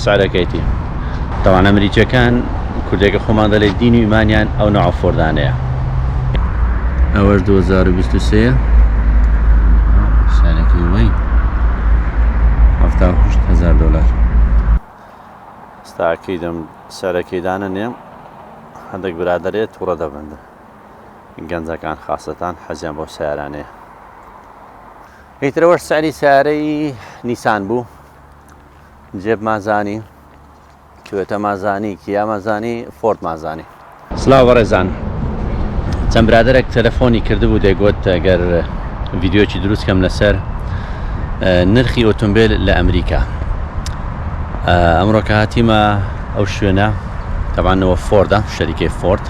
سعرەکەیتی تاوان ئەمریکیەکان کوردێکە خۆمان دەڵێ دین و ئیمانیان ئەو نوع فۆردانەیە. ئەوەش 2023 سعرەکەی وەی $78,000. ستاکەی دەم سەرەکەیدانە نێم هەندێک برادەرێت تووڕە دەبندن گەنجەکان خاستەتان حەزیان بۆ سیارانەیە. هیترەوەش سەری سیارەی نیسان بوو جێب مازانی کوێتە مازانی کیا مازانی فۆرد مازانی. سلااو بەڕێزان، چەند برادەرێک تەلەفۆنی کردبوو دەیگوت ئەگەر ڤیددیۆکی دروستکەم لەسەر نرخی ئۆتۆمبیل لە ئەمریکا. ئەمڕۆ کە هاتیمە ئەو شوێنە تەبانەوە فۆردە شەریکەی فۆرد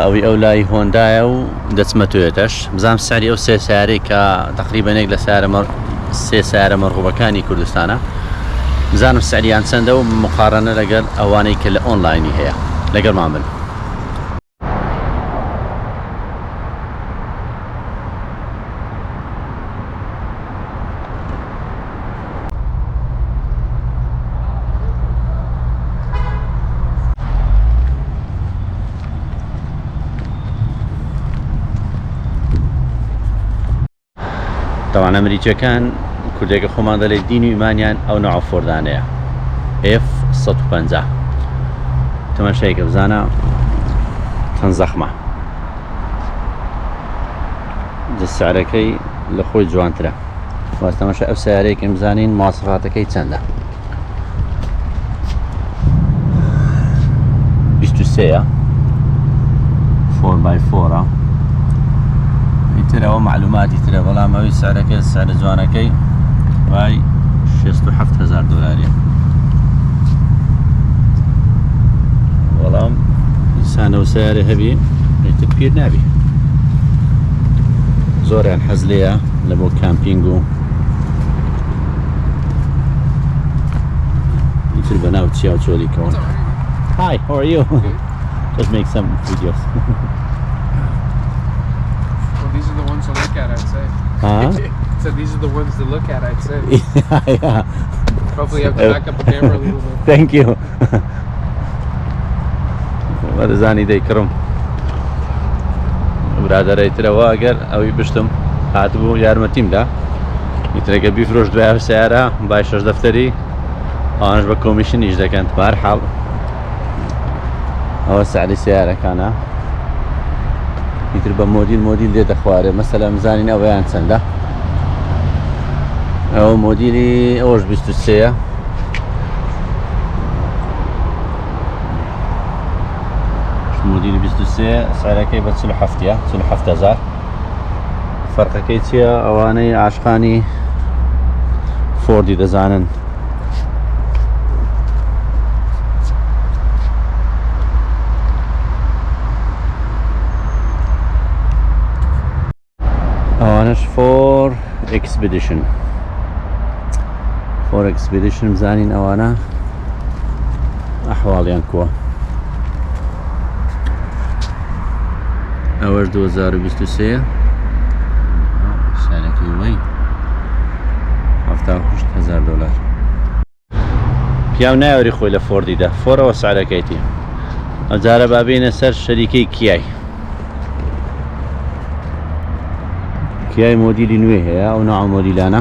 ئەوی ئەو لای هۆندایە و دەچمە توێتەش بزانام ساری ئەو سێ سیارەی کە تقریبەنێک لە سێ سیارە مەرغوبەکانی کوردستانە بزانم سعریان چەندە و مقارنە لەگەڵ ئەوانەی کە لە ئۆنلاینی هەیە لەگەڵمان بن. تاوان ئەمریکیەکان کوردێکە خۆمان دەڵێ دین و ئیمانیان ئەو نوع فۆردانەیە F150 تەماشایکە بزانە چەند زەخمە سعرەکەی لە خۆی جوانترە. واز تەماشا ئەو سیارەیەکم بزانین مواصفاتەکەی چەندە. 23 4x4 ترەوە معلوماتی ترە بەڵام ئەوی سعرەکە سعرە جوانەکەی وای $67,000. بەڵام ئینسانەوە سیارە هەبی ئیتر پیر نابی. زۆریان حەز لێیە لە بۆ کامپینگ و ئیتر بەناو چیا و چۆلیکەوە. Hi, how are you? Just make some videos. These are the ones to look at, I'd say. Huh? So these are the ones to look at, I'd say. Yeah. Hopefully you have to back up the camera a little bit. Thank you. وەرزانی دەیکڕم برادەرەی ترەوە ئەگەر ئەوی بشتم هاتبوو یارمەتیمدا ئیترەکە بیفرۆش دوای سیارە بای شەش دەفتەری ئەوانش بە کۆمیشنیش دەکەن. بەهەرحاڵ ئەوە سعری سیارەکانە ئیتر بە مۆدیل دێتە خوارێ. مەسەلەن بزانین ئەوەیان چەندە. ئەوە مۆدیلی ئەوەش 23 مۆدیلی 23 سعرەکەی بە 47,000. فەرقەکەی چییە؟ ئەوانەی عاشقانی فۆردی دەزانن ئەوانش فۆر ئەکسپیدیشن بزانین ئەوانە ئەحواڵیان کووە. ئەوەش 2023 سعرەکەی وەی $78,000. پیاو نایوەری خۆی لە فۆردیدا فۆرەوە سعرەکەیتی. ئەجارە بابینە سەر شەریکەی کیای مۆدیلی نوێ هەیە ئەو نوع مۆدیلانە.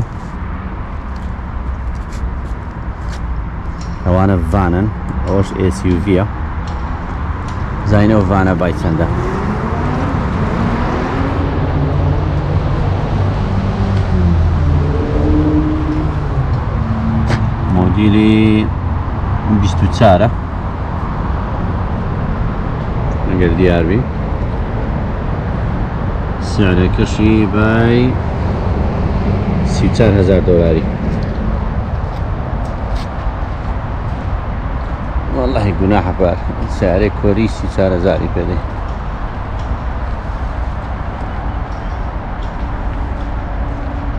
ئەوانە ڤانن ئەوەش SUVە زاینەوە ڤانە بای چەندە. مۆدیلی 24 ئەگەر دیاربی سعرەکەشی بای $34,000. والله گوناحە بار سیارەی کۆری 34,000 پێدەی.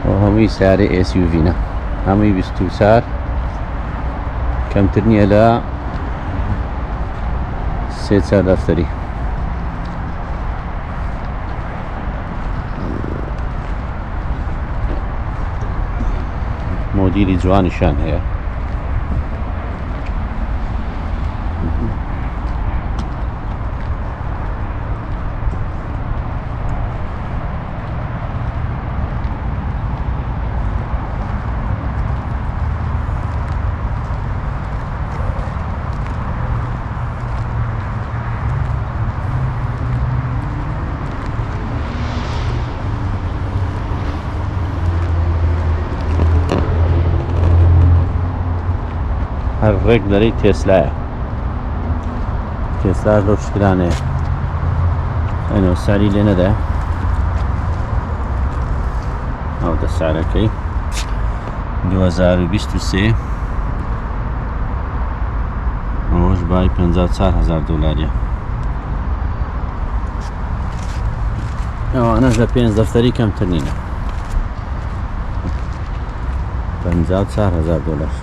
ئەو هەمووی سیارەی SUV نە هەمووی 24 کەمتر نییە لە 3 دەفتەری. مۆدیلی جوانیشان هەیە هەر ڕێک دەرەی تێسلایە تێسلا لەو شکرانەیە ئەنەوە ساری لێ نەدا ئەو دە سارەکەی 2023 ئەوەش بای 54,000 دۆلاریە ئەوانەش لە 5 دەفتەری کەمتر نینە 54,000 دۆلار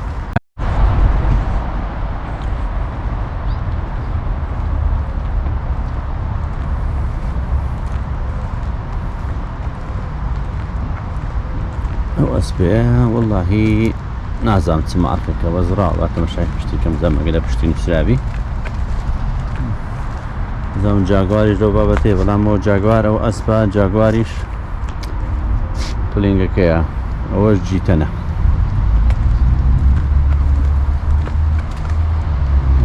ئەو ئەسپەیە وەڵڵاهی نازانم چ مارکەکە وەزراوە تەماشای پشتی کەم زەمەگە لە پشتی نووسراوی زەون جاگواریش لەو بابەتێ بەڵام ئەوە جاگوار ئەو ئەسپە جاگواریش پلینگەکەیە ئەوەش جیتەنە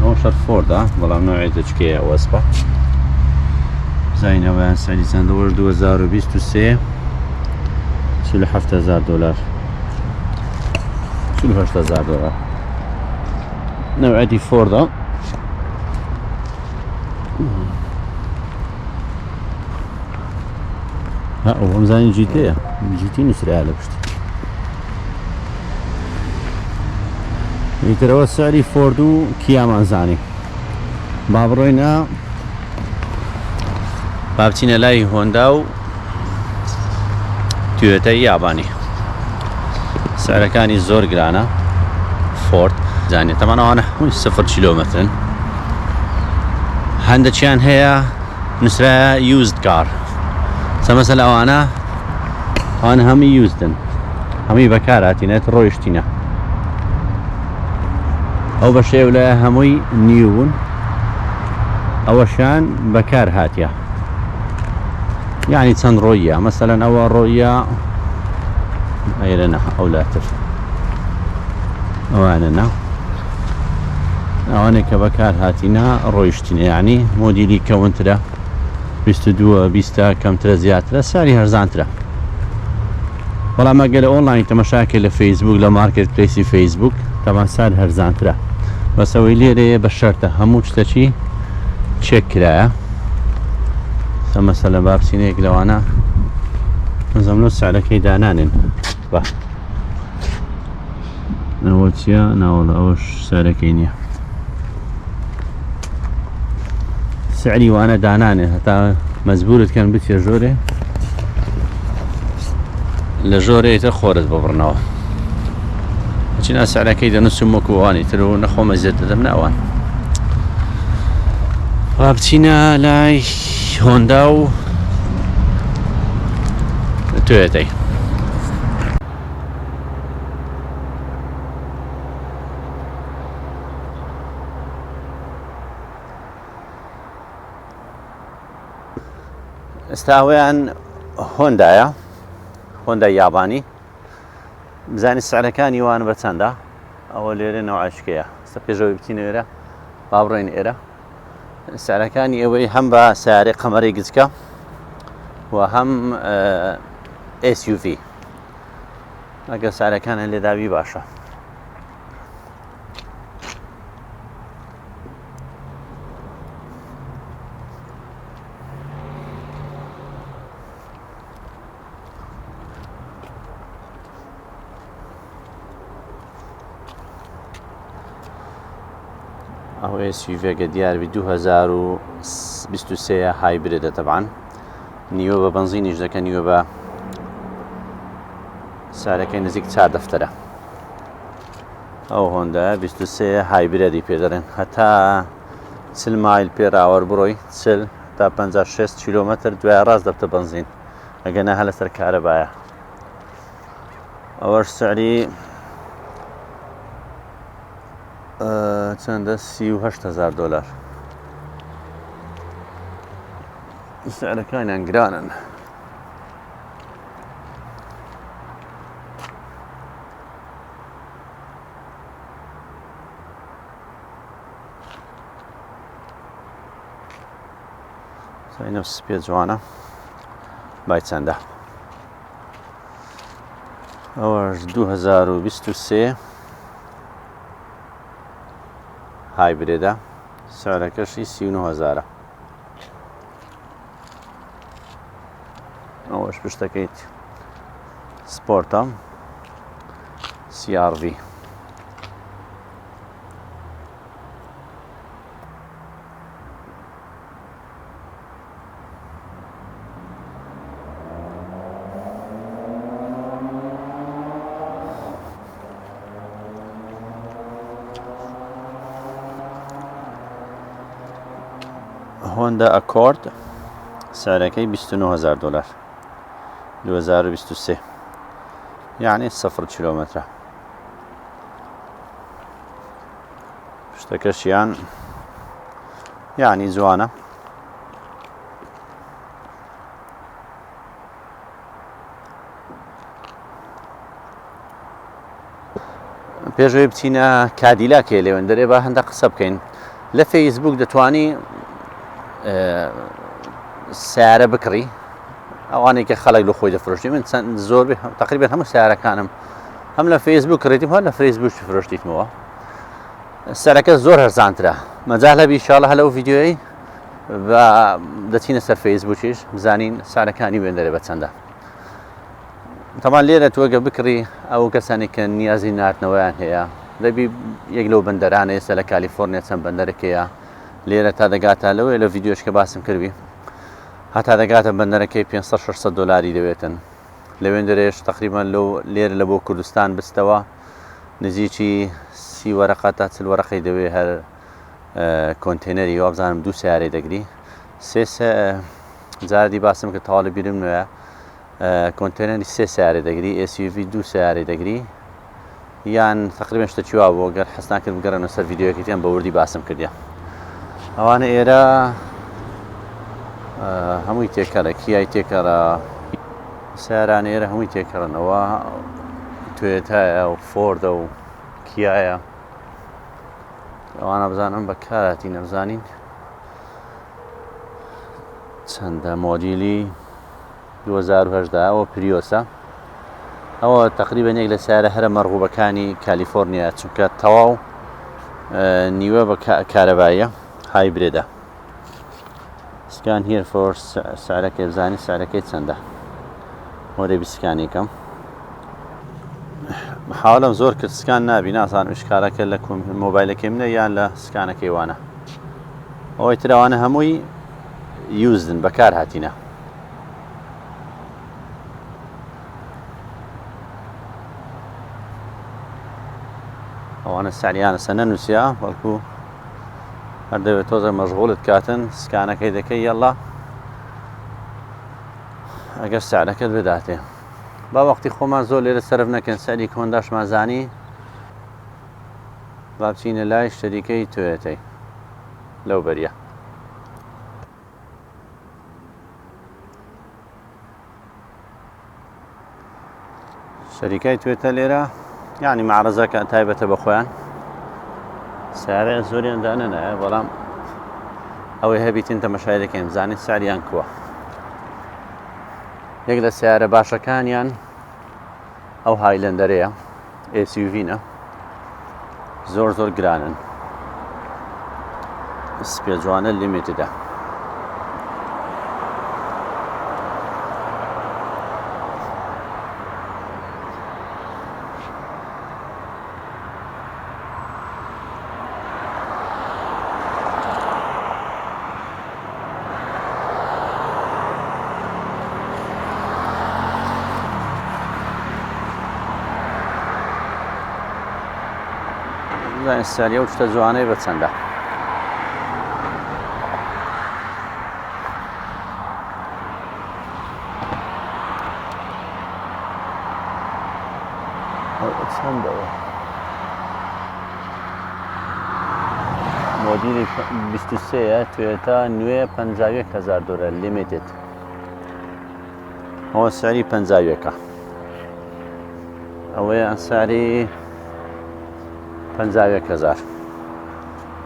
ئەوە شەر فۆردە بەڵام نوێتە چکەیە ئەو ئەسپە بزانینەوەیان سەری چەندە ئەوەش 2023 47,000 دۆلار 48,000 دۆلار نوعەتی فۆردە ئەوەم زانی جیتەیە جیتی نووسرایە لە پشتی ئیترەوە سەری فۆرد و کیامان زانی با بڕۆینە با بچینە لای هۆندا و توێتەی یابانی سەرەکانی زۆر گرانە فۆرد زانێت تەمەنەوانە 0 کیلۆمەترن هەندێکیان هەیە نووسرایە یوزد کار مەسەلەن ئەوانە هەمی یوزدن هەمی بەکار هاتینێت ڕۆیشتینە ئەو بە شێو لە هەمووی نیوون ئەوەشیان بەکار هاتیە یعنی چەند ڕۆیە مەسەلەن ئەوە ڕۆیە ئەیرەنە ئەولاتر ئەوانەنە ئەوانێک کە بەکار هاتینە ڕۆیشتینە یعنی مۆدیلی کەونترە 22 20 کەمترە زیاترە ساری هەرزانترە بەڵام ئەگەر لە ئۆنلاین تەماشاکە لە فەیسبوک لە مارکت پلیسی فەیسبوک تەمان سار هەرزانترە بەسەوەی لێرەیە بە شەرتە هەموو شتەچی چێک کرایە مەسەلەن با بچینەیەک لەوانە مەزەمنۆ سارەکەی دانانێن بە ئەوە چییە ناوەڵە ئەوەش سارەکەی نییە سعری وانە دانانێ هەتا مەجبورت کەن بچێ ژۆرێ لە ژۆرەیەتە خۆرت ببڕنەوە چینا سعرەکەی دەنووسم وەکو ئەوانی تر و نەخۆمە زێت دەدەم ناوان با بچینە لای هۆندا و توێتەی ئێستا ئەوەیان هۆندایە هۆندای یابانی بزانانی سعرەکانی وان بە چەندە ئەوە لێرە نەوعاشکەیە ئێستا پێشەوەی بچینە ئێرە با بڕۆین ئێرە سعرەکانی ئەوەی هەم بە سیارەی قەمەری گچکە و هەم SUV ئەگەر سعرەکانە لێداوی باشە ئەو SUV-گە دیاربی 2023 هایبریدە تەبعاً نیوە بە بەنزینیش دەکە نیوە بە سارەکەی نزیک 4 دەفتەرە ئەو هۆندا 23 هایبریدی پێدەڕێن هەتا 40 مایل پێراوەر بڕۆی 40 تا 56 کیلۆمەتر دوای ڕاست دەبتە بەنزین ئەگەر نەها لەسەر کارەبایە ئەوەش سعری چەندە 38,000 دۆلار سعرەکانیان گرانن ساینە سپێ جوانە بای چەندە ئەوەش 2023 هایبرێدە سعرەکەشی 39,000 ئەوەش پشتەکەیت سپۆرتە CR-V هۆندا ئەکۆرد سعرەکەی $29,000 2023 یعنی 0 کیلۆمەترە شتەکەشیان یعنی جوانە پێشەوەی بچینە کادیلاکێ لێوەندەرێ با هەندە قسە بکەین لە فەیسبوک دەتوانی سیارە بکڕی ئەوانەی کە خەڵک لە خۆی دەفرۆشتی من چەند زۆر تقریبا هەموو سیارەکانم هەم لە فەیسبوک کڕیتیم هەر لە فەیسبوک فرۆشتیتمەوە سەرەکە زۆر هەرزانترە مەجال هەبی ئینشاڵڵا هەلە ئەو ڤیدیۆی بە دەچینە سەر فەیسبوکیش بزانین سارەکانی وێندەرێ بە چەندە تەمان لێرە تۆگە بکڕی ئەو کەسانی کە نیازی ناردنەوەیان هەیە دەبی یەک لەو بەندەرانە ئێستا لە کالیفۆرنیا چەند بەندەرێکەیە لێرە تا دەگاتە لەوەی لە ڤیدیۆش کە باسم کردوی هەتا دەگاتە بەندەرەکەی $500-600 دەوێتن لەوێندەرێش تقریبان لەو لێرە لە بۆ کوردستان بستەوە نزیکی 30 وەرەقە تا 40 وەرەقەی دەوێت هەر کۆنتێنەری وابزانم 2 سیارەی دەگری جاردی باسم کە تاواڵە بیرم نوێە کۆنتێنەری 3 سیارەی دەگری SUV 2 سیارەی دەگری یان تقریبان شتە چیوا بۆ گەر حەسنان کرد بگەڕێنەوە سەر ڤیدیۆیەکەیان بە وردی باسم کردیە ئەوانە ئێرە هەمووی تێکەرە کیای تێکەرە سیارانە ئێرە هەمووی تێکەڕنەوە توێتایە و فۆردە و کیایە ئەوانە بزانم بە کاراتی نەبزانین چەندە مۆدیلی 2018 ئەوە پریۆسە ئەوە تقریبان یەک لە سیارە هەرە مەرغوبەکانی کالیفۆرنیا چونکە تەواو نیوە بە کارەباییە هایبرێدە سکان هیر فۆر سعرەکەی بزانی سعرەکەی چەندە وەرێ بیسکانێکم حاڵم زۆر کرد سکان نابی نازانم شکارەکە لە مۆبایلەکەی منە یان لە سکانەکەی وانە ئەوەی تراوانە هەمووی یوزدن بەکار هاتینە ئەوانە ساریانە سە نەنووسیا بەڵکو هەر دەوێت تۆزە مەشغوڵت کاتن سکانەکەی دەکەی یەڵا ئەگەر سعرەکەت بداتێ با وەختی خۆمان زۆر لێرە سەرف نەکەن سەری کۆنداشمازانی با بچینە لای شەریکەی توێتەی لەو بەریە شەریکای توێتە لێرە یعنی معرەزەکە تایبەتە بە خۆیان سیارە زۆریان دانەنایە بەڵام ئەوەی هەبیتین تەمەشای دەکەین بزانین ساریان کووە یەک لە سیارە باشەکانیان ئەو هایلەندەرەیە SUV-نە زۆر گرانن سپێ جوانە لیمیتدە ساریە و شتە جوانەی بە چەندە چەندەوە مۆدیلی 23ە توێتە نوێ $51,000 لیمیتد ئەوە ساری 51ە ئەوەیە ئەنساری 51,000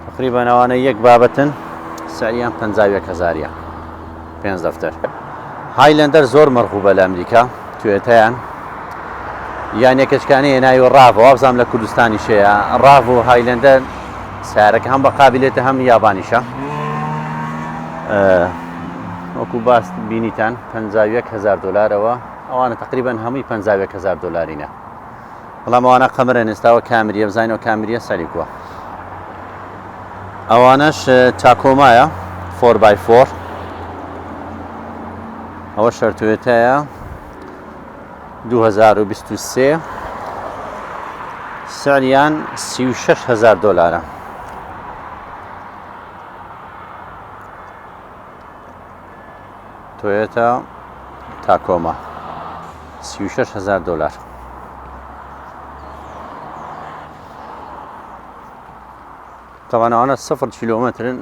تقریبا ئەوانە یەک بابەتن ساریان 51,000 5 دەفتەر هایلەندەر زۆر مەرغوبە لە ئەمریکا توێتەیان یان یەکەچکانەیە ناوی ڕاڤ وابزانم لە کوردستانی شەیە ڕاڤ و هایلەندەر سعرەکە هەم بە قابلێتە هەم یابانیشە وەکو باس بینیتان 51,000 دلارەوە ئەوانە تقریبان هەمووی 51,000 دلارینە بەڵام ئەوانە قەمرە نێستاوە کامریە بزانینەوە کامریە سەریکووە ئەوانەش تاکۆمایە 4x4 ئەوە شەرتوێتەیە 2023 سعریان 36,000 دلارە توێتە تاکۆما 36,000 دلار طبعا ئەوانە 0 کیلۆمەترن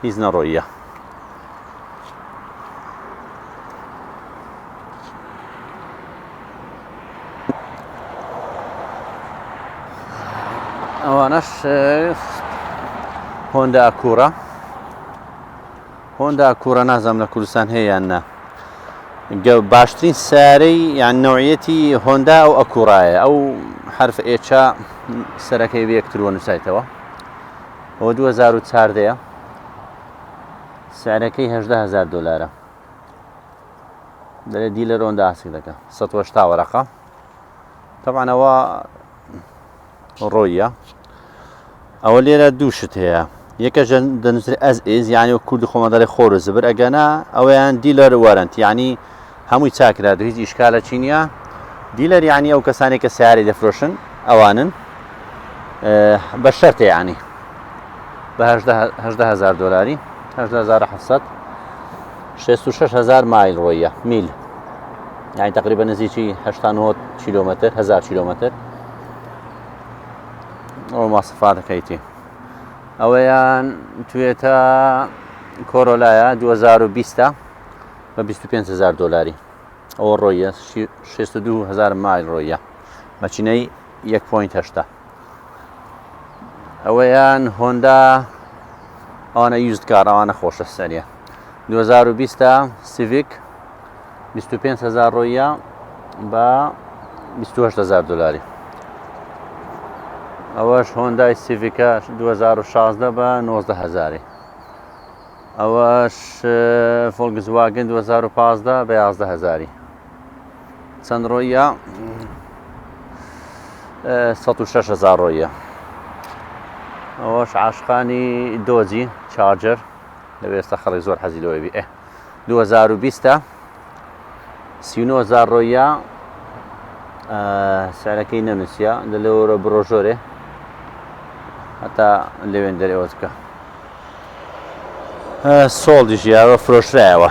هیچ نەڕۆییە ئەوانەش هۆندا ئەکوورە نازانم لە کوردستان هەیە یان نا باشترین سارەی یان نەوعیەتی هۆندا ئەو ئەکوورایە ئەو حرف ئێچە سەرەکەی بە یەکتر وەنووسایتەوە ئەوە 2014 سعرەکەی 18,000 دلارە دەرێ دیلەر هۆندا ئاسک دەکە 180 وەرەقە طبعا ئەوە ڕۆیە ئەوە لێرە دووشت هەیە یەکەش دەنووسێت ئەز یعنی کوردی خۆمە دەڵێ خۆر و زبر ئەگەنا ئەویان دیلەر وەرنت یعنی هەمووی چاکرا هیچ ئیشکالە چینیە دیلەر یعنی ئەو کەسانی کە سیارەی دەفرۆشن ئەوانن بە شەرتێ یعنی بە 18,000 دلاری 18,700 66,000 مایل ڕۆیە میل یعنی تقریبا نزیکی 89 کیلۆمەتر 1000 کیلۆمەتر ئەوە ماسفاتەکەیتی ئەوەیان توێتە کۆرۆلایە 2020 بە 25,000 دلاری ئەوە ڕۆیە 62,000 مایل ڕۆیە مەچینەی 1.8 ئەوەیان هۆندا ئەوانە یوزد کار ئەوانە خۆشە سەریە 2020 سیڤیک 25,000 ڕۆیە بە 28,000 دلاری ئەوەش هۆندای سیڤیکە 2016 بە 19,000 ئەوەش فۆلکسواگن 2015 بە 11,000 چەند ڕۆیە 106,000 ڕۆیە ئەوەش عاشقانی دۆجی چارجر لەوێ ئێستا خەڵی زۆر حەزی لەوەی بێ 2020 39,000 ڕۆیە سعرەکەی نەنووسیە لەوەرە برۆژۆرێ هەتا لەوێن دەرێەوە بکە سۆڵدی ژیاوە فرۆشرایەوە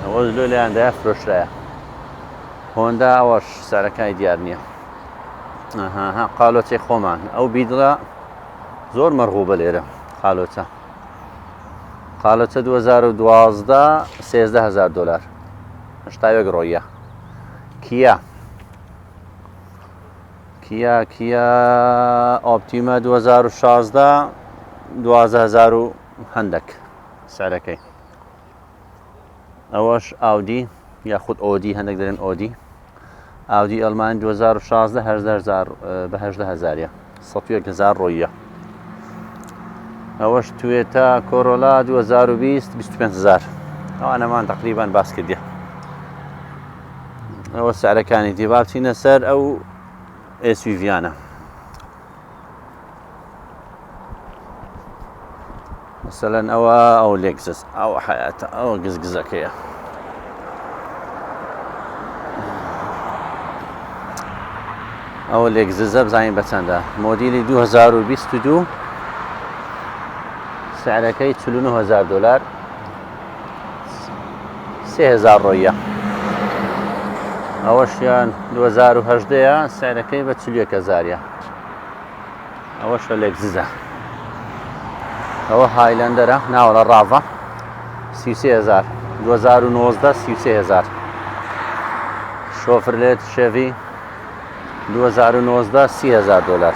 ئەوە لۆ لایەندایە فرۆشرایە هۆندا ئەوەش سعرەکانی دیار نییە قالۆچەی خۆمان ئەو بیدڵە زۆر مەرغوبە لێرە قالۆچە 2012 13,000 دلار 81 ڕۆیە کیا ئۆپتیمە 2016 12,000 و هەندێک سعرەکەی ئەوەش ئاودی یاخود ئۆدی هەندێک دەرێن ئاودی ئەڵمانی 2016 بە 18,000 101,000 ڕۆیە ئەوەش توێتە کۆرۆلا 2020 25,000 ئەوانەمان تقریبان باس کردیە ئەوە سعرەکانی دی با بچینە سەر ئەو SUV-یانە مثلەن ئەو لێکزس ئەو حیاتە ئەوە گزگزەکەیە ئەوە لێکززە بزانین بە چەندە مۆدیلی 2022 سعرەکەی 49,000 دلار 3,000 ڕۆیە ئەوەشیان 2018 سعرەکەی بە 41,000 ئەوەشە لێکززە ئەوە هایلەندەرە ناوەڵە ڕاڤە 33,000 2019 33,000 شۆفرلێت شێڤی 2019 30,000 دلار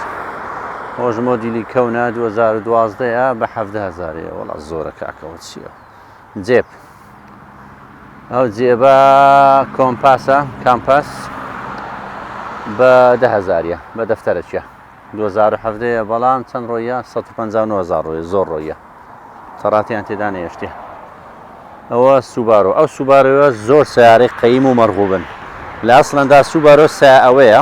ئەوەش مۆدیلی کەونە 2012 بە 17,000 وەڵا زۆرە کاکەوە چییە جێب ئەو جێبە کۆمپاسە کامپاس بە 10,000 بە دەفتەرەکە 2017 بەڵام چەند ڕۆیە 159,000 ڕۆیە زۆر ڕۆیە تەڕاتیان تێدا نێشتێ ئەوە سوبارۆ ئەو سوبارۆوە زۆر سیارەی قەیم و مەرغوبن لە ئەسڵەندا سوبارۆ ئەوەیە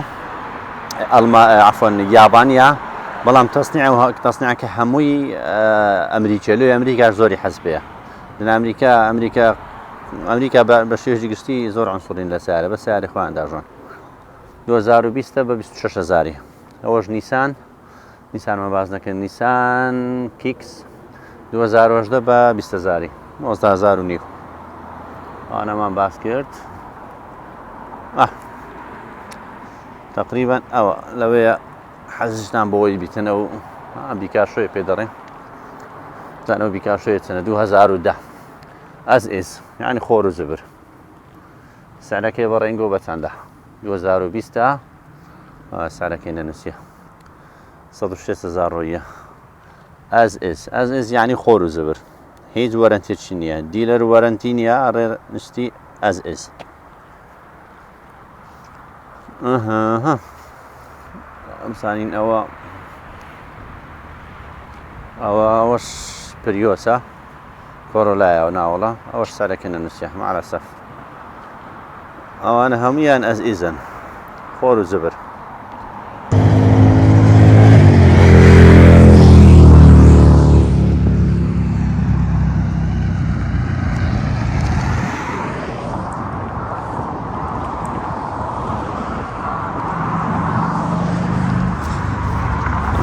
عفۆن یابانیا بەڵام تەسنیعکە هەمووی ئەمریکیلوی ئەمریکاش زۆری حەز پێیە لە ئەمریکا بە شێژی گشتی زۆر عنسوڵین لە سیارە بە سیاری خۆیان داژۆن 2020 بە 26,000 ئەوەش نیسانمە باز نەکەن نیسان کیکس 2018 بە 20,000 19,500 ئەوانەمان باس کرد تقریبا ئەوە لەوەیە حەزیشتان بۆەوەی بیتنە و بیکاشۆی پێ دەڕێن زانەوە بیکاشۆیە چەنە 2010 ئەس یعنی خۆر و زبر سعرەکەی بە ڕێنگۆ بە چەندە 2020 سعرەکەی نەنووسیە 106,000 ڕۆیە ئەس یعنی خۆر و زبر هیچ وەرەنتێکی نییە دیلەر وەرەنتی نییە ڕێ نشتی ئەس ئەمسانین ئەوەش پریۆسە کۆرۆلایە ناوڵە ئەوەش سەرەکە نەنووسیە مەعلەسەف ئەوانە هەمویان ئەزئیزن خۆر و زبر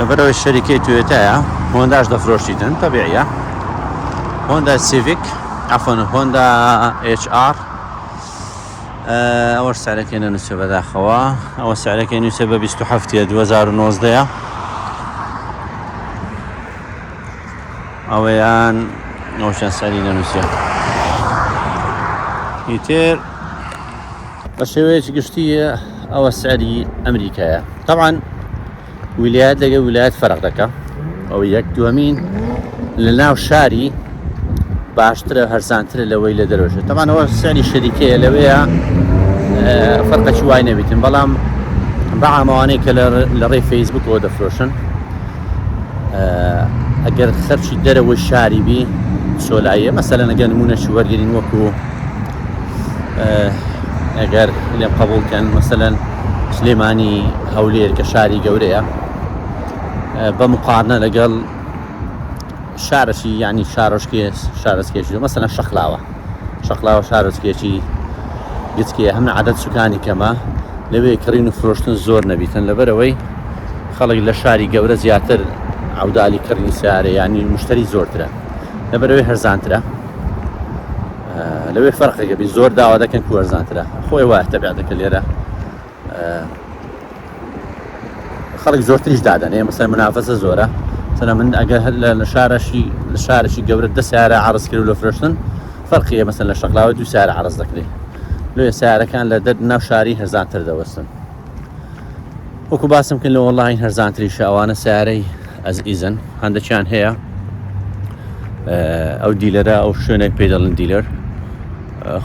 لەبەرەوەی شەریکەی توێتایە هۆنداش دەفرۆشیتن تەبیعیە هۆندا سیڤیک عفۆن هۆندا HR ئەوەش سعرەکەی نەنووسێ بەداخەوە ئەوە سعرەکەی نووسێ بە 27 2019 ئەوەیان ئەوشان سەری نەنووسێ ئیتر بە شێوەیەکی گشتی ئەوە سعری ئەمریکایە طبعاً ویلایەت لەگە ویلایەت فەرق دەکە ئەو یەک دووەمین لە ناو شاری باشترە هەرزانترە لەوەی لە دەرۆژێت تەمانەوە سعری شەریکەیە لەوەیە فەرقەکی وای نەبیتن بەڵام بەعامەوانەی کە لە ڕێی فەیسبوکەوە دەفرۆشن ئەگەر خەرچی دەرەوەی شاری بی سۆلاییە مەسەلەن ئەگەر نمونەشی وەرگرین وەکو ئەگەر لێم قبوڵکەن مەسەلەن سلێمانی هەولێر کە شاری گەورەیە بە مقارنە لەگەڵ شارەشی یعنی شارۆچکێکی مەسەلەن شەقلاوە شارۆچکێکی گچکەیە هەمنە عەدەد سوکانی کەمە لەوێ کڕین و فرۆشتن زۆر نەبیتن لەبەرەوەی خەڵک لە شاری گەورە زیاتر عودالی کڕینی سیارە یعنی مشتری زۆرترە لەبەرەوەی هەرزانترە لەوێ فەرقێکە بی زۆر داوا دەکەن کو هەرزانترە خۆی وایە تەبیعەتەکە لێرە خەڵک زۆرتریش دادەنێ مەسەلەن منافەسە زۆرە مثلا من ئەگەر لە شارێکی گەورە 10 سیارە عەرض کرد لە فرۆشتن فەرقیە مەسەلەن لە شەقلاوە 2 سیارە عەرض دەکرێت لێ سیارەکان لە ناو شاری هەرزانتر دەوەستن وەکو باسم کرد لە وەڵاهی هەرزانتریشە ئەوانە سیارەی ئەزئیزن هەندێکیان هەیە ئەو دیلەرە ئەو شوێنێک پێ دەڵن دیلەر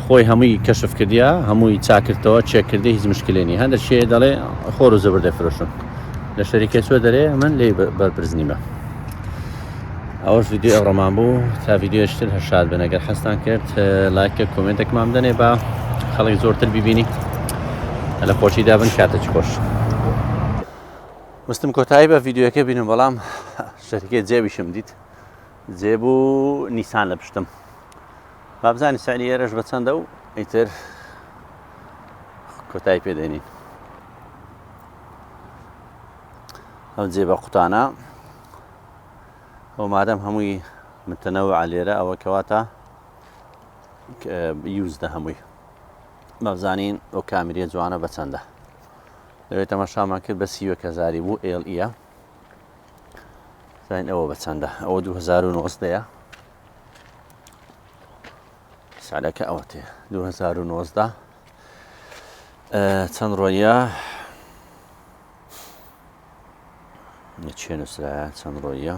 خۆی هەمووی کەشف کردیە هەمووی چاکردەوە چێکردی هیچ مشکلێنی هەندێک شێ دەڵێ خۆر و زەبر دەفرۆشن لە شەریکە چۆ دەرێ من لێ بەرپرسنیمە ئەوەش ڤیدیۆ ئەوڕۆمان بوو تا ڤیدیۆشتر هەشاد بن ئەگەر حەستان کرد لایکە کۆمنتێکمان بدەنێ بە خەڵک زۆرتر بیبینی لە خۆشیدا بن کاتێک خۆش وستم کۆتایی بە ڤیدیۆەکە بینم بەڵام شەریکێ جێبیشم دیت جێبوو نیسان لە پشتم با بزانی سعری ئێرەش بە چەندە و ئیتر کۆتایی پێدێنین ئەو جێبە قوتانە ئەو مادەم هەمووی متەنەوع لێرە ئەوە کەواتە یوزدە هەمووی بەبزانین ئەو کامێرە جوانە بە چەندە لەوێت تەماشامان کرد بە 30,000 بوو LE زانین ئەوە بە چەندە ئەوە 2019 سعرەکە ئەوە تێ 2019 چەند ڕۆیە چێ نووسرایە چەند ڕۆیە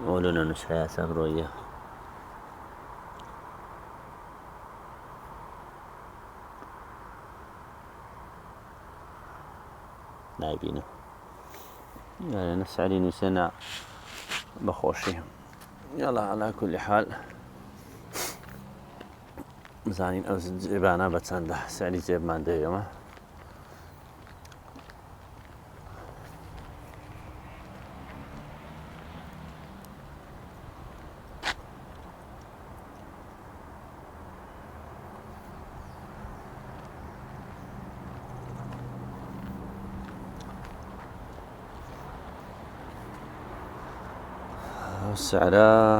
ئەوە لە نوسخەیە چەند ڕۆیە نایبینم يعني سعري نووسێنە بەخۆشی يلا على كل حال بزانین ئەو جێبانە بە چەندە سعری جێبمان دەوێمە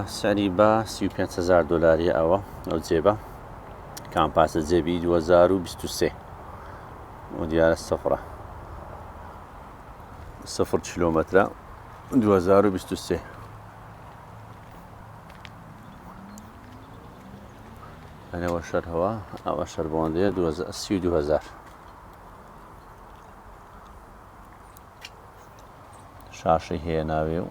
سعری بە 35,000 دۆلاریە ئەو جێبە کامپاسە جێبی 2023 و دیارە سفر کیلۆمەترە 2023 ئەوە شەر هەوە ئەوە شەر بۆندەیە 32,000 شاشەی هەیە ناوێ و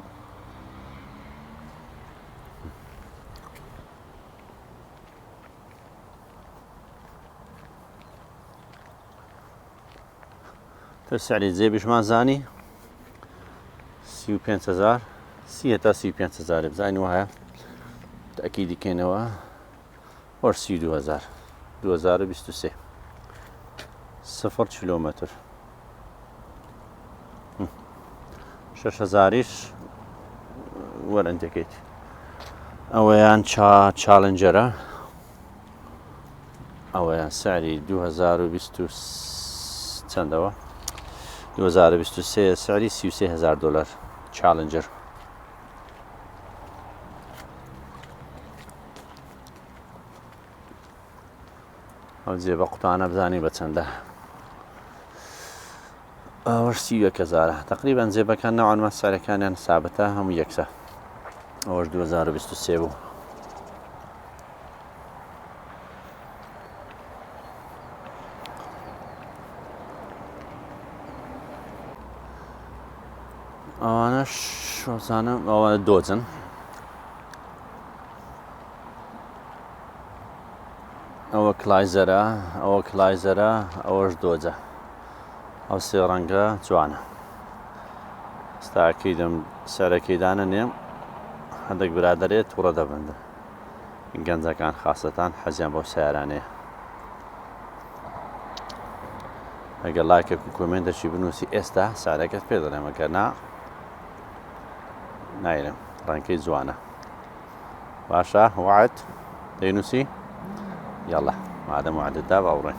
سعری جێبیشمان زانی 35,000 تا 35,000 بزانین وایە تاکیدی کەینەوە وەر 32,000 2023 0 کیلۆمەتر 6,000یش وەرەندەکەیت ئەوەیان چالنجەرە ئەوەیان سعری 2020 چەندەوە 2023 سعری 33,000 دلار چالنجر ئەو جێبە قوتانە بزانی بە چەندە ئەوەش 31,000 تقریبان جێبەکان ناوانمە سعرەکانیان سابتە هەموو یەکسە ئەوەش 2023 بوو ئەوانەش شۆزانم ئەوە دۆجن ئەوە کلایزەرە ئەوەش دۆجە ئەو سێ ڕەنگە جوانە ئێستاکەی دەم سەرەکەیدانە نێم هەندێک برادەرێت تووڕە دەبندن گەنجەکان خاستەتان حەزیان بۆ سیارانەیە ئەگەر لایکێک و کۆمێنتێکی بنووسی ئێستا سارەکەت پێ دەڵێم ئەگەر نایرم ڕەنگەی جوانە باشە وعد دەینووسی یاڵا مادەم وعدتدا باوڕێن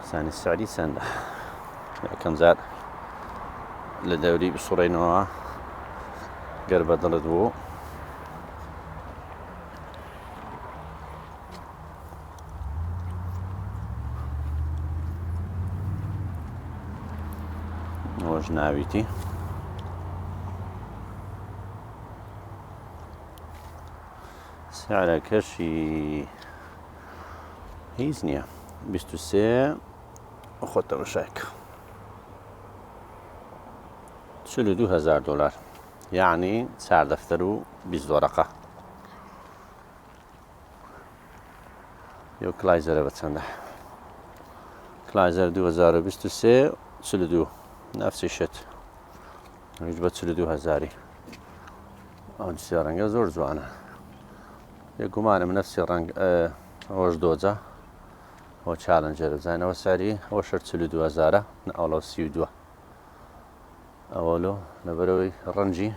سانی سعری چەندە یەکەم جار لە دەوری بسوڕێنەوە گەر بەدڵت بوو ئەوەش ناویتی سعرەکەشی هیچ نییە 23 خۆتەوە شایک 42,000 دلار یعنی 4 دەفتەر و 20 وەرەقە یو کلایزەرە بە چەندە کلایزەر 2023 42 نفسی شت هیچ بە 42,000 ئەو سێ ڕەنگە زۆر جوانە یەکگومانم نفسی ڕەنگ ئەوەش دۆجە ئەوە چالنجەرە بزانەوە ساری ئەوە شەر 42,000 ئەوڵە 32 ئەوەلۆ لەبەرەوەی ڕەنجی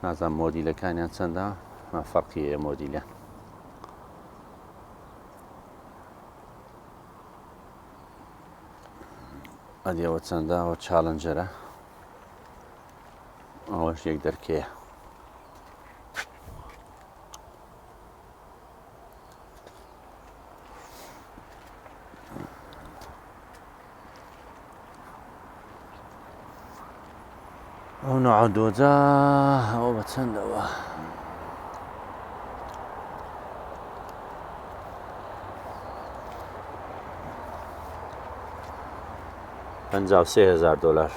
نازانم مۆدیلەکانیان چەندە فەرقی هەیە مۆدیلیان ئەدیەوە چەندە ئەوە چالنجەرە ئەوەش یەک دەرکەیە ئەو نوع دۆجە ئەوە بە چەندەوە 53,000 دلار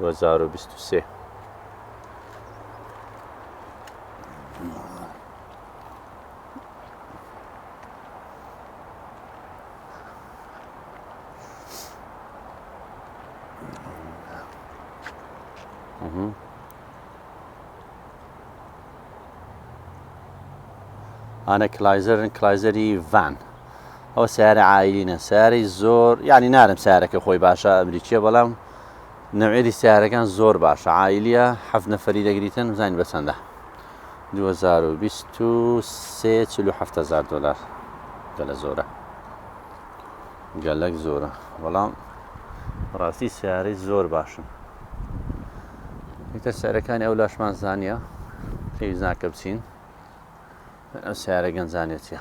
2023 أنا كلايزري فان ئەو سیارە عائیلینە سیارەی زۆر یعنی نارم سیارەکە خۆی باشە ئەمریکیە بەڵام نەوعێتی سیارەکان زۆر باشە عائیلیە 7 نەفەری دەگریتن بزانین بە چەندە 2023 47,000 دلار گەلە زۆرە گەلەک زۆرە بەڵام ڕاستی سیارەی زۆر باشن ئیتر سیارەکانی ئەو لاشمان زانیە پێویست ناکە بچین ئەو سیارە گەنجانێتیە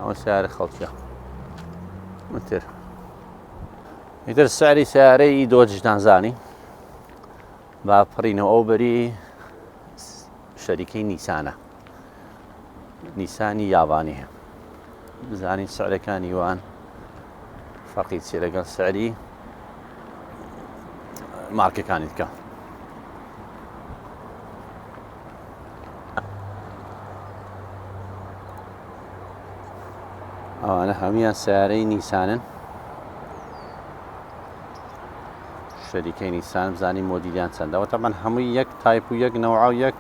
ئەو سیارە خەڵکیە ئیتر سعری سیارەی دۆجتان زانی با پڕینەوە ئەو بەری شەریکەی نیسانە نیسانی یابانی بزانین سعرەکانی وان فەرقی چی لەگەڵ سعری مارکەکانی دیکە ئەوانە هەمویان سیارەی نیسانن شەریکەی نیسان بزانین مۆدیلیان چەندەوە تەمان هەمووی یەک تایپ و یەک نەوع و یەک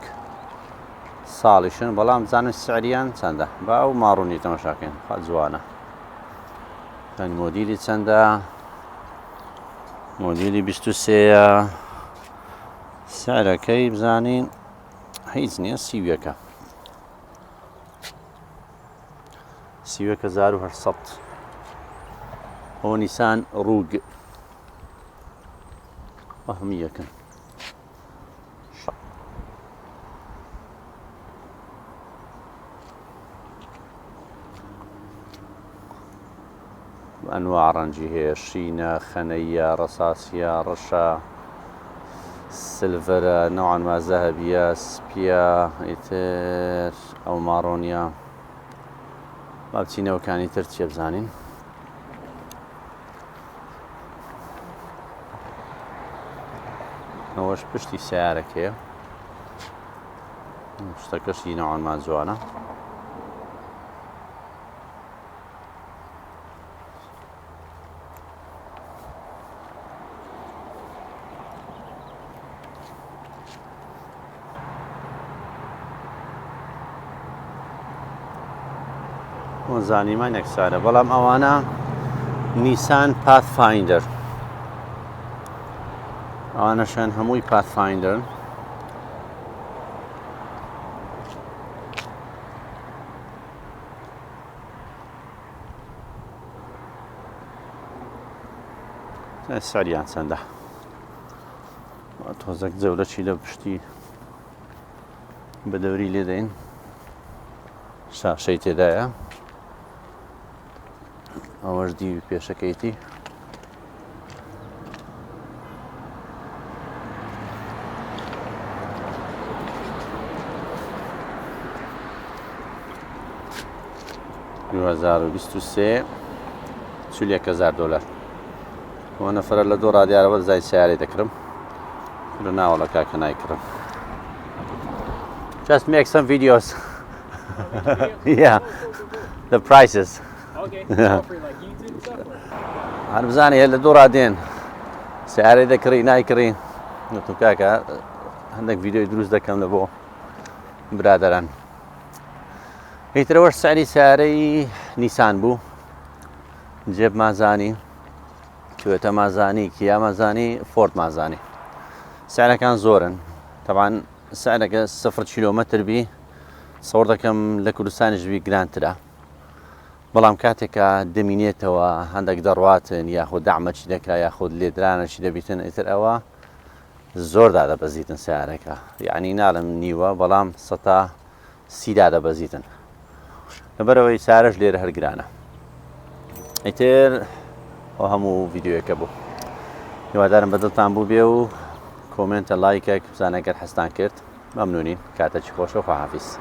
ساڵیشن بەڵام بزانن سعریان چەندە با ئەو ماڕوونی تەماشاکەین جوانە مۆدیلی چەندە مۆدیلی 23 سعرەکەی بزانین هیچ نییە سیویەکە 3800 ئەوە نیسان ڕووگ هەموویەکەن ئەنواع ڕەنجی هەیە شینە خەنەیە ڕەساسیە ڕەشە سلڤەرە نەوعان ما زەهەبیە سپیە ئیتر ئەو ماڕۆنیە با بچینەوەکانی تر چێ بزانین ئەوەش پشتی سیارەکەیە شتەکەشی نەوعان ما جوانە زانیمان یەکسانە بەڵام ئەوانە نیسان پاثفایندەر ئەوانەشان هەمووی پاثفایندەرن سعریان چەندە تۆزێک جەورەی لە پشتی بەدەوری لێ دەین شاشەی تێدایە ئەوەش دیوی پێشەکەیتی $2023 $41,000 ئەوە نەفرە لە دوو ڕادیارەوە دەزای سیارەی دەکڕم لە ناوەڵە کاکە نایکڕم just make some videos yeah the prices Okay. For like YouTube stuff. هەر بزانێ هێ لە دوو ڕادێن سیارەی دەکڕی نایکڕی وتم کاکە هەندێک ڤیدیۆی دروست دەکەم لە بۆ برادەران ئیترەوەش سعری سیارەی نیسان بوو جێب مازانی توێتە مازانی کیا مازانی فۆرد مازانی سعرەکان زۆرن تەبان سعرەکە 0 کیلۆمەتر بی سەوڕ دەکەم لە کوردستانیش بی گرانترە بەڵام کاتێکە دەمینێتەوە هەندێک دەڕواتن یاخود دامەچی دەکرا یاخود لێدرانەشی دەبیتن ئیتر ئەوە زۆر دادەبەزیتن سیارەکە یعنی ناڵم نیوە بەڵام 130 دادەبەزیتن لەبەرەوەی سارەش لێرە هەرگرانە ئیتر ئەو هەموو ڤیددیۆیەکە بوو هیوادارم بەدڵتان بوو بێ و کۆمنتە لایکێک بزانەگەر هەستان کرد ممنونين كاتەکی خۆش و خواحافیز.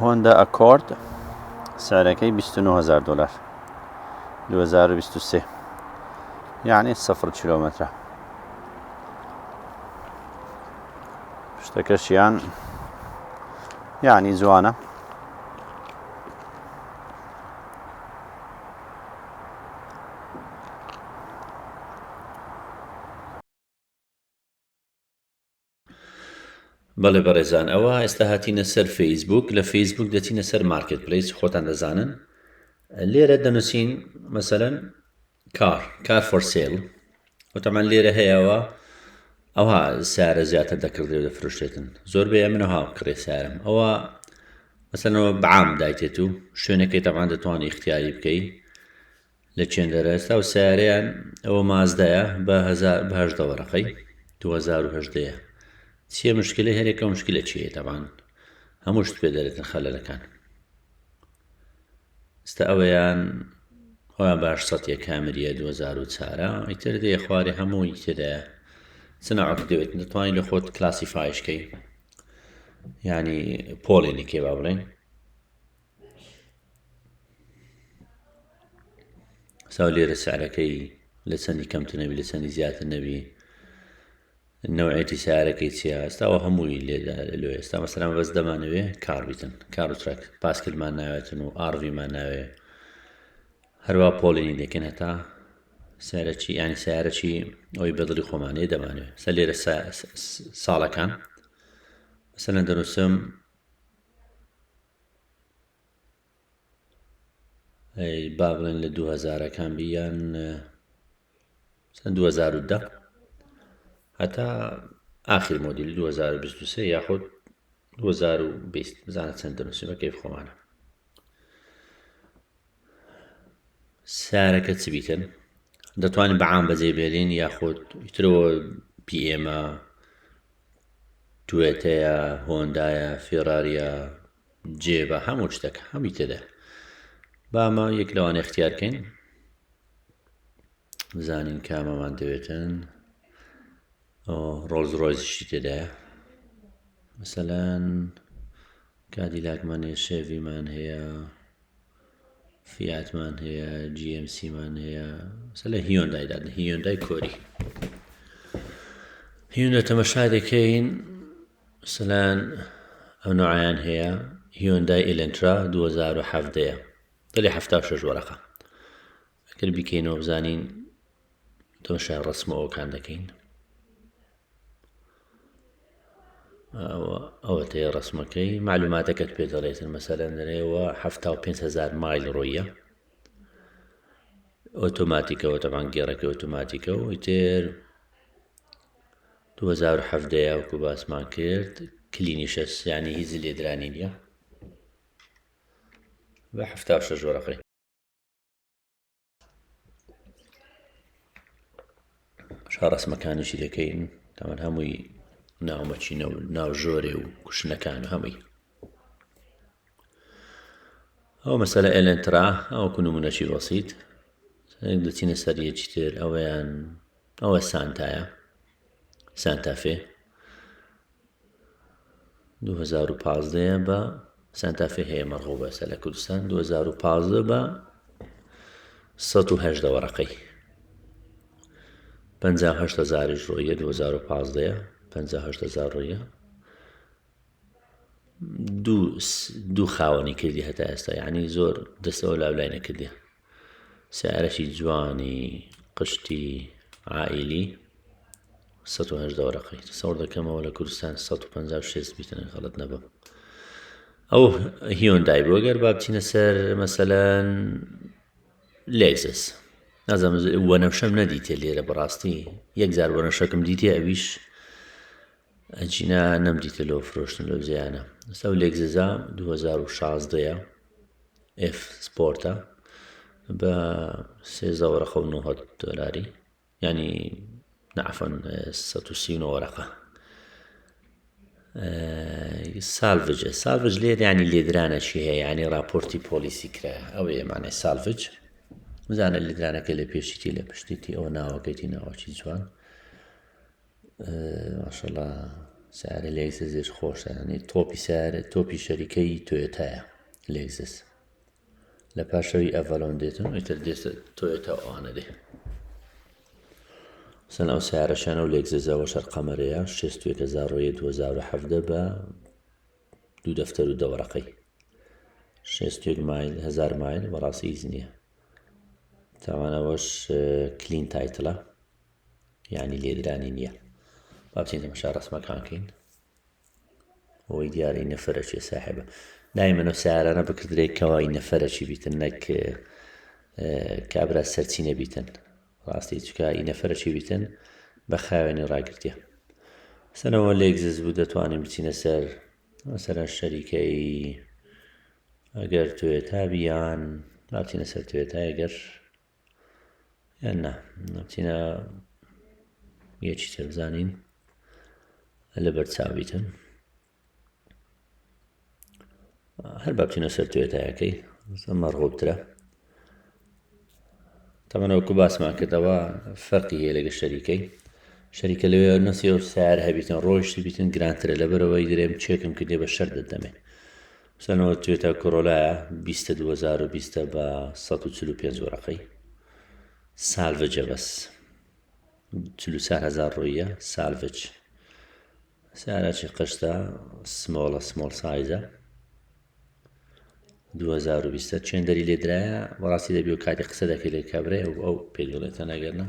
هۆندا ئەکۆرد سعرەکەی $29,000 2023 یعنی 0 کیلۆمەترە. شتەکەشیان یعنی جوانە. بەڵێ بەڕێزان، ئەوە ئێستا هاتینە سەر فەیسبوک. لە فەیسبوک دەچینە سەر مارکت پلیس، خۆتان دەزانن. لێرە دەنووسین مەسەلەن کار فۆر سێل، وتەمان لێرە هەیەەوە ئەوها سیارە زیاتر دەکردێ و دەفرۆشتێتن. زۆر بێ منەها کڕێ سیارم ئەوە مەسەلەنەوە بەعام دایتێت و شوێنەکەی تەمان دەتوانانی اختیاری بکەی لە چێندەرە. ئێستا و سیارەیان ئەوە مازدایە بە 18 وەرەقەی 2018. چیە مشکلە؟ هەرێکە مشکلە چیە؟ تەمان هەموو شت پێ دەرێتن خەلەلەکان. ئێستا ئەوەیان خۆیان باش سەدیە کامریە 2004 ئیتر دێ خوارێ هەمووی تێدایە سناعەت دەوێت دەتوانین لە خۆت کلاسیفایشکەی، ینی پۆڵێنی کێ با بڵێن. ساو لێرە سعرەکەی لە چەندی کەمتر نەبی، لە چەندی زیاتر نەبی، نەوعێتی سیارەکەی چیە. ئێستاەوە هەمووی لێدا لێ. ئێستا مەسەلەن بەس دەمانەوێ کار بیتن، کار و ترەک پاسکلمان ناوێتن و ئاڕڤیمان ناوێ، هەروە پۆڵێنی دەکەن هەتا سیارەکی ینی سیارەکی ئەوی بەدڵی خۆمانەیە دەمانوێت. سە لێرە ساڵەکان مەسەلەن دەنووسم با بڵێن لە 2000ەکان بیان 2010 هەتا ئاخر مۆدیلی 2023 یاخود 2020 بزانە چەند دەنووسیم بە کەیف خۆمانە. سیارەکە چ بیتن دەتوانین بەعام بەجێ بێرین، یاخود ئیترەوە پیئێمە، توێتەیە، هۆندایە، فێراریە، جێبە، هەموو شتێک هەمی تێدا. بامە یەک لەوانە اختیارکەین بزانین کامەمان دەوێتن. ڕۆڵز ڕۆیزشی تێدایە، مەسەلەن کادیلاکمان هەیە، شێڤیمان هەیە، فیاتمان هەیە، GMCمان هەیە، مەسەلەن هیۆندایدان هیۆندای کۆری. هیۆندای تەمەشا دەکەین مەسەلەن ئەو نوعیان هەیە. هیۆندای ئێلەنترا 2017 دەڵێ 76 وەرەقە. ئەگەر بیکەینەوە بزانین تەمەشای ڕسمەوەکان دەکەین. ئەوە تەیە ڕسمەکەی، معلوماتەکەت پێ دەڵێتن مەسەلەن دەرێەوە 75,000 مایل ڕۆیە، ئۆتۆماتیکەوە تەمان گێڕەکە ئۆتۆماتیکە و ئیتر 2017 وەکو باسمان کرد کلینیشەس ینی هیچ لێدرانی نییە بە 76 وەرەقەی. ڕسمەکانیشی دەکەین تامان هەمووی ناومەچینە و ناو ژۆرێ و کوشنەکان و هەمووی. ئەو مەسەلە ئێلەنترا ئەوکو نمونەشی بەسیط دەچینە سەر یەکی تر. ئەوە سانتایە، سانتافێ 2015 بە سانتافێ هەیە مەرغوب بەسە لە کوردستان 2015 بە 118 وەرەقەی 58,000 ڕۆیە 2015 58,000 ڕۆیە. دوو خاوەنی کردی هەتا ئێستا، یعنی زۆر دەستەوە لاولای نەکردی. سیارەشی جوانی قشتی عائیلی 118 وەرەقەی. سەوڕ دەکەمەوە لە کوردستان 156 بیتنە غەڵەت نەبم. ئەو هیۆندای بۆ گەر با بچینە سەر مەسەلەن لێکزس، نازانم وەنەوشەم نەدیتێ لێرە بەڕاستی یەک جار وەنەوشەکەم دیتێ، ئەویش ئەجینا نەمدیتە لەوە فرۆشتن لەو زیانە. ئەستا و لێکززا 2016 F سپۆرتە بە 13 وەرەقە و 90 دۆلاری، ینی نعفەن 139 وەرەقە سالڤج لێر ینی لێدرانەشی هەیە ینی راپۆرتی پۆلیسی کرا ئەوەیە مانای سالڤج بزانە لێدرانەکە لە پێشتی لە پشتیتی ئەوە ناوەکەیتی ناوەکی جوان ماشەڵڵا سیارە لێکزس خۆشە ینی تۆپی سیارە تۆپی شەریکەی تۆیۆتایە لێکزس لە پاشەوی ئەڤەلۆن دێتن ئیتر دێتە تۆیۆتا ئەوانە دێ سەن ئەو سیارەشانە و لێکزسەوە شەرقەمەرەیە 2017 بە 2 دەفتەر و دەوەڕەقەی 6 مایل 1000 مایل بەڕاستی هیچ نییە تاوانەوەش کلین تایتڵە یعنی لێدرانی نییە با بچین تەماشا ڕەسمەکانکەین ئەوەی دیارەی نەفەرەچێ ساحێبە دایمەنە سیارانە بکردرێت کەوای نەفەرەچی بیتن نەک کابرا سەرچینە بیتن ڕاستی چکە نەفەرەچی بیتن بە خاوێنی ڕاگرتیە سەرەوە لێکزس بوو دەتوانین بچینە سەر مەسەرەن شەریکەی ئەگەر توێتا بیان ناچینە سەر توێتا ئەگەر یان نا ناچینە یەکی تر بزانین لە بەرچاویتن هەر با بچینە سەر توێتایەکەی مەڕغوبترە تەمەنەوەکو باسمان کردەوە فەرقی هەیە لەگە شەریکە لەوێ نەسی ئەو سیار هەبیتن ڕۆیشتی بیتن گرانترە لەبەرەوەی درێم چێکم کردێ بە شەر دەدەمێ سەنەوە توێتە کۆرۆلایە 2020 بە 145 وەرەقەی سالڤجە بەس 44,000 ڕۆیە سالڤج سیارەکی قشتە سمۆڵ سایزە 2020 چێندەری لێدرایە بەڕاستی دەبی و کاتی قسە دەکەی لێ کابرێ ئەو پێدڵێتە نەگەرنا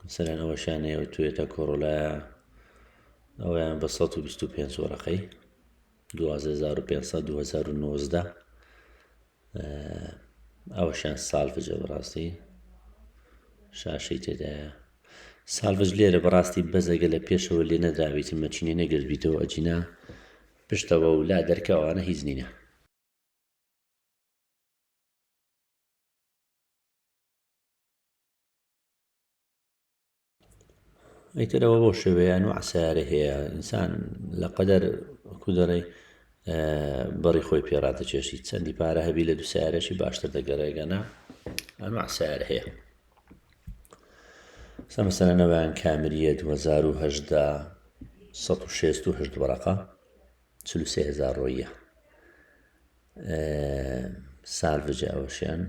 مثلەن ئەوەشانەیە و توێتە کۆڕۆلایە ئەویان بە 125 وەرەقەی 2500 ئەوەشیان سالڤجە بەڕاستی شاشەی تێدایە سالڤج لێرە بەڕاستی بەزەگە لە پێشەوە لێ نەدراویتم مەچینێ نەگەربیتەوە ئەجینا پشتەوە و لا دەرکەوانە هیچ نینە ئەیترەوە بۆ شێوەیان و عسیارە هەیە ئینسان لە قەدەر کودەڕی بەڕی خۆی پێڕاتەچێشی چەندی پارە هەبی لە دوو سیارەشی باشتر دەگەڕێگەنا ئەنواع سیارە هەیە مەسەلەنەوەیان کامریە 2018 168 وەرەقە 43,000 ڕۆیە سالڤجە ئەوەشیان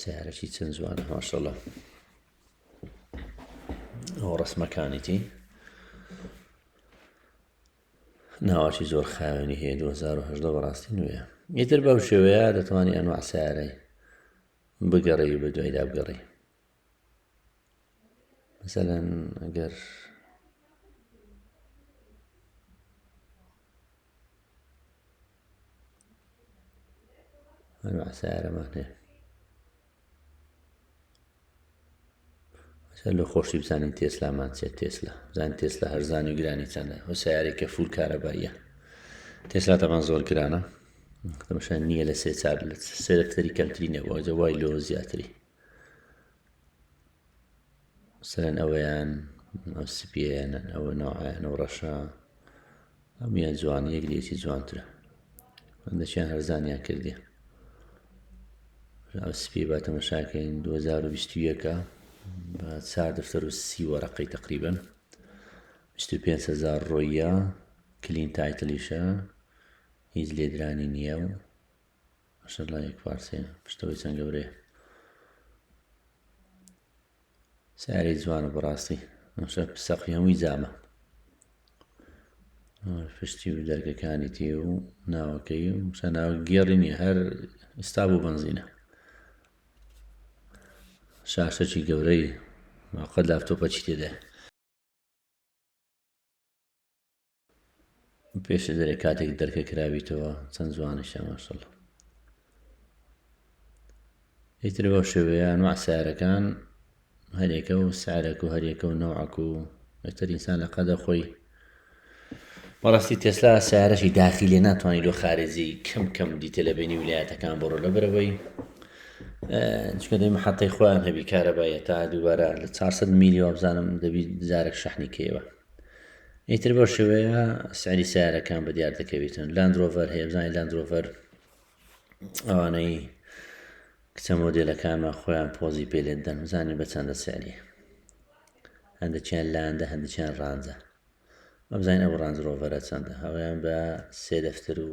سیارەکی چەند جوانە ماشەڵڵا ئەو ڕەسمەکانیتی ناوەکی زۆر خاوێنی هەیە 2018 بەڕاستی نوێە ئیتر بەو شێوەیە دەتوانانی ئەنواع سیارەی بگەڕی بە دوایدا بگەڕی مەسەلەن ئەگەر ئەنواع سیارەمان هەیە لە خۆشی بزانین تێسلامان چێت تێسلا بزانین تێسلا هەرزانی و گرانی چەندە ئەو سیارێکە فول کارەباییە تێسلا تەمان زۆر گرانە دەمەشان نییە لە سێ دەفتەری کەمترینەوە جەوای لۆ زیاتری سەرەن ئەوەیان ئەو سپیەیانە ئەوە ناوعیان و ڕەشە ئەمیان جوان یەک لێتی جوانترە هەندەچیان هەرزانیان کردیە ئەو سپی با تەمەشاکەین 2021 بە 4 دەفتەر و 30 وەرەقەی تقریبەن 25,000 ڕۆیە کلین تایتلیشە هیچ لێدرانی نییە و ماشەڵڵا یەک پارچەیە پشتەوەی چەند گەورەیە سیارەی جوانە بەڕاستی سەقفی هەمووی جامە پشتی و دەرگەکانیتی و ناوەکەی و ناو گێڕی نییە هەر ئستاب و بەنزینە شاشەکی گەورەی قەت لاپتۆپەکی تێدایە پێشە دەرێ کاتێک دەرکە کراویتەوە چەند جوانیشە ماشەڵڵا ئیتر بەو شێوەیە ئەنواع سیارەکان هەرێکە و سیارێک و هەرێکە و نەوعەک و ئەتر ئینسان لە قەدە خۆی بەڕاستی تێسلا سیارەشی داخیلێ ناتوانانی لۆ خارجی کەم دیتە لە بینی ویلایەتەکان بڕۆ لەبەرەوەی چکە دەی محەتەی خۆیان هەبی کارەبایە تا دووبارە لە 400 میلیۆ بزانم دەبی جارێک شەحنی کێوە. ئیتر بۆ شێوەیە سعری سیارەکان بە دیار دەکەوێتن. لاندرۆڤەر هەیە، بزانانی لاندرۆڤەر ئەوانەی کچە مۆدێلەکانمان خۆیان پۆزی پێ لێدەن، بزانین بە چەندە سعری. هەندێکیان لاندە، هەندێکیان ڕانجە. بزانین ئەو ڕانج ڕۆڤەرە چەندە، ئەویان بە 3 دەفتەر و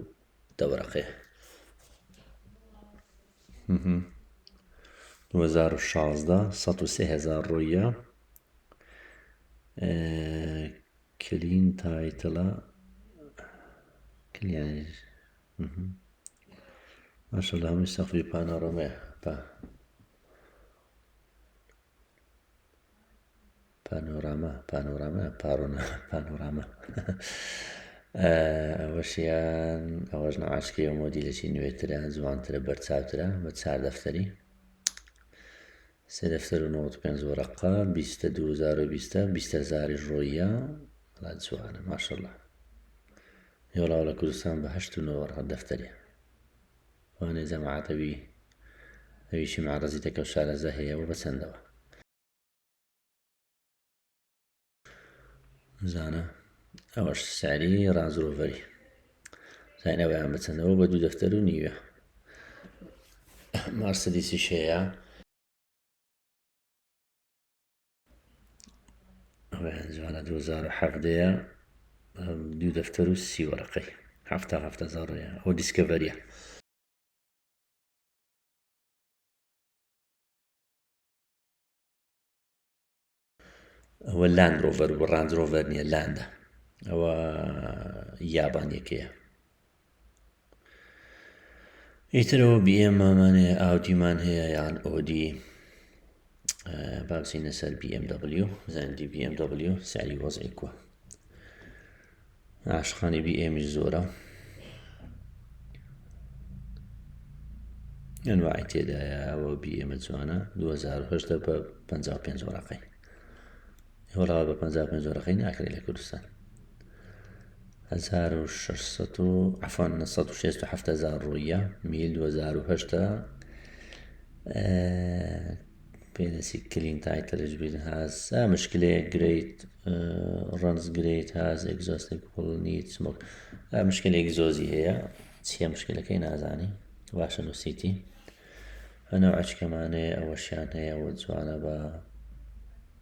دەوەرەقەیە. 2016 103,000 ڕۆیە. کلین تایتڵە کلیانی ماشەڵڵا هەمووی سەقفی پانۆرامەیە. پانۆرامە ئەوەشیان ئەوەش نەعاشکی و مۆدیلێکی نوێترە، جوانترە، بەرچاوترە، بە 4 دەفتەری، 3 دەفتەر و 95 وەرەقە، 20,020 ڕۆیە. وڵا جوانە ماشەڵڵا. هێوڵاو لە کوردستان بە 89 وەرەقە دەفتەری. وانەی جەماعەتەوی ئەویشی معرەزی دەکە و شارەزە هەیە و بەچەندەوە زانە. ئەوەش سعری ڕانج ڕۆڤەری، زانەوەیان بەچەندەوە بە 2 دەفتەر و نیوە. مارسەدیسیش هەیە، ئەویان جوانە 2017ەیە، 2 دەفتەر و 30 وەرەقەی، 7,000 ڕۆیە. ئەوە دیسکەڤەریە. ئەوە لاند ڕۆڤەر و ڕانج ڕۆڤەر نییە، لاندە، ئەوە یابانیەکەیە. ئیترەوە BM مامانەیە، ئاودیمان هەیە یان ئۆدی. با بچینە سەر BMW، بزانیدی BMW سعری وەزعی کووە. عاشقانی BMش زۆرە، ئەنواعی تێدایە. ئەوە BM جوانە، 2008 بە 55 وەرەقەی. هێوڵاوە بە 55 وەرەقەی ناکرێت لە کوردستان. 967,000 ڕۆیە، 2008 پێنەسی کلین تایتلش بین هاز مشکلەیە گرێت ڕەنز گرێت هاز ئەگزۆستێک پڵ نیت سمۆک مشکلێک زۆزی هەیە. چیە مشکلەکەی نازانی، باشە نووسیتی. ئەنەو ئەچکەمانەیە ئەوەشیان هەیە و جوانە، بە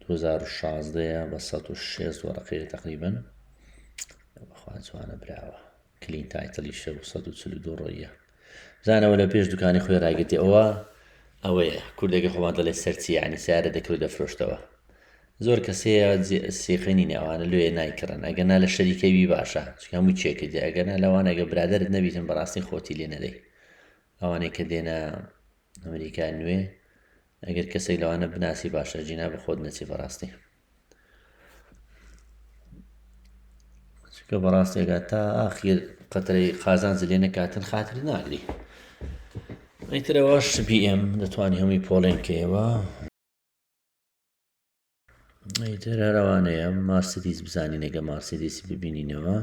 2016 بە 106 وەرەقەیە تقریبن. بەخوا جوانە براوە. کلین تایتڵی شە و 142 ڕۆیە. بزانەوە لە پێش دوکانی خۆی ڕاگرێتی. ئەوەیە کوردێکی خۆمان دەڵێ سەرچی، یعنی سیارە دەکرێت دەفرۆشتەوە. زۆر کەسەیە سێخێنی نێوانە لێ نایکردن، ئەگەنا لە شەریکەوی باشە، چکە هەمووی چێکردی. ئەگەنا لەوان ئەگە برادرت نەبیتن بەڕاستی خۆتی لێ نەدەی. ئەوانەی کە دێنە ئەمریکا نوێ، ئەگەر کەسێک لەوانە بناسی باشە، جینا بە خۆت نەچی بەڕاستی. چکە بەڕاستێکە تا ئاخیر قەترەی قازانج لێ نەکاتن خاتر ناگری. ئیترەوەش BM دەتوانی هەمووی پۆڵێن کێوە. ئیتر هەروانەیە مارسیدیس، بزانین ئەگە مارسیدیسی ببینینەوە.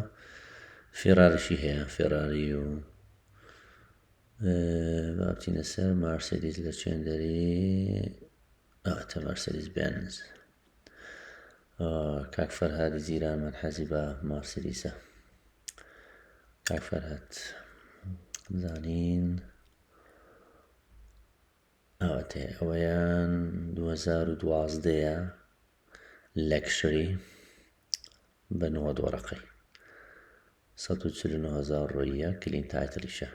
فێراریشی هەیە، فێراری و بابچینە سەر مارسیدیس لە چێندەری ئەوەتە مارسیدیس بێنز. کاک فەرهادی زیرانمان حەزی بە مارسیدیسە. کاک فەرهاد بزانین ئەوەتێ ئەوەیان 2012ەیە، لەکشری بە 90 وەرەقەی، 149,000 ڕۆیە. کلین تایتڵیشە،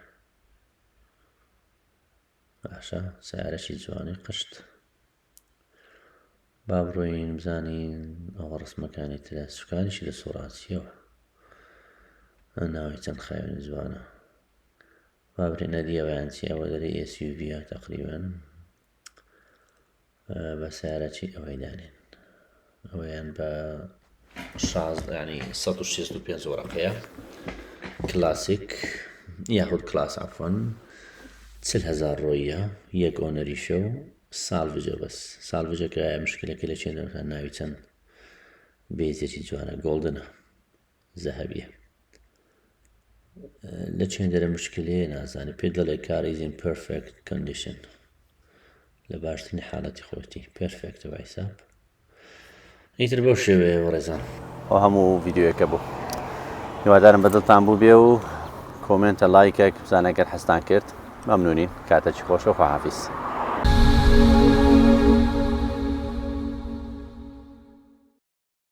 باشە، سیارەشی جوانی قشت. با بڕۆین بزانین ئەوە ڕسمەکانی ترە، سوکانیشی لە سوڕاتیەوە، ناوی چەند خاوێنی جوانە. با بڕێنە دیەوەیان چی، ئەوە دەرەی SUV تقریبن بە سیارەکی ئەوەی دانێن. ئەوەیان بە 165 وەرەقەیە، کلاسیک یاخود کلاس عەفوەن، 40,000 ڕۆیە، یەک ئۆنەریشە و سالڤجە. بەس سالڤجەکە مشکلەکە لە چێنەوە ناوی چەند بێزێکی جوانە، گۆڵدنە، زەهەبیە. لە چێندەرە مشکلەیە نازانێت، پێ دەڵێ کار is in perfect condition. لە باشترین حاڵەتی خۆتی پێرفێکتەوە حیساب ئیتر بەو شێوەیە ڕێزان ئەو هەموو ڤیددیوەکە بوو هیوادارم بەدڵتان بوو بێ و کۆمنتە لایکێک بزانەگەر حەستان کرد مەمنونین کاتەکی خۆشە و خواحافیز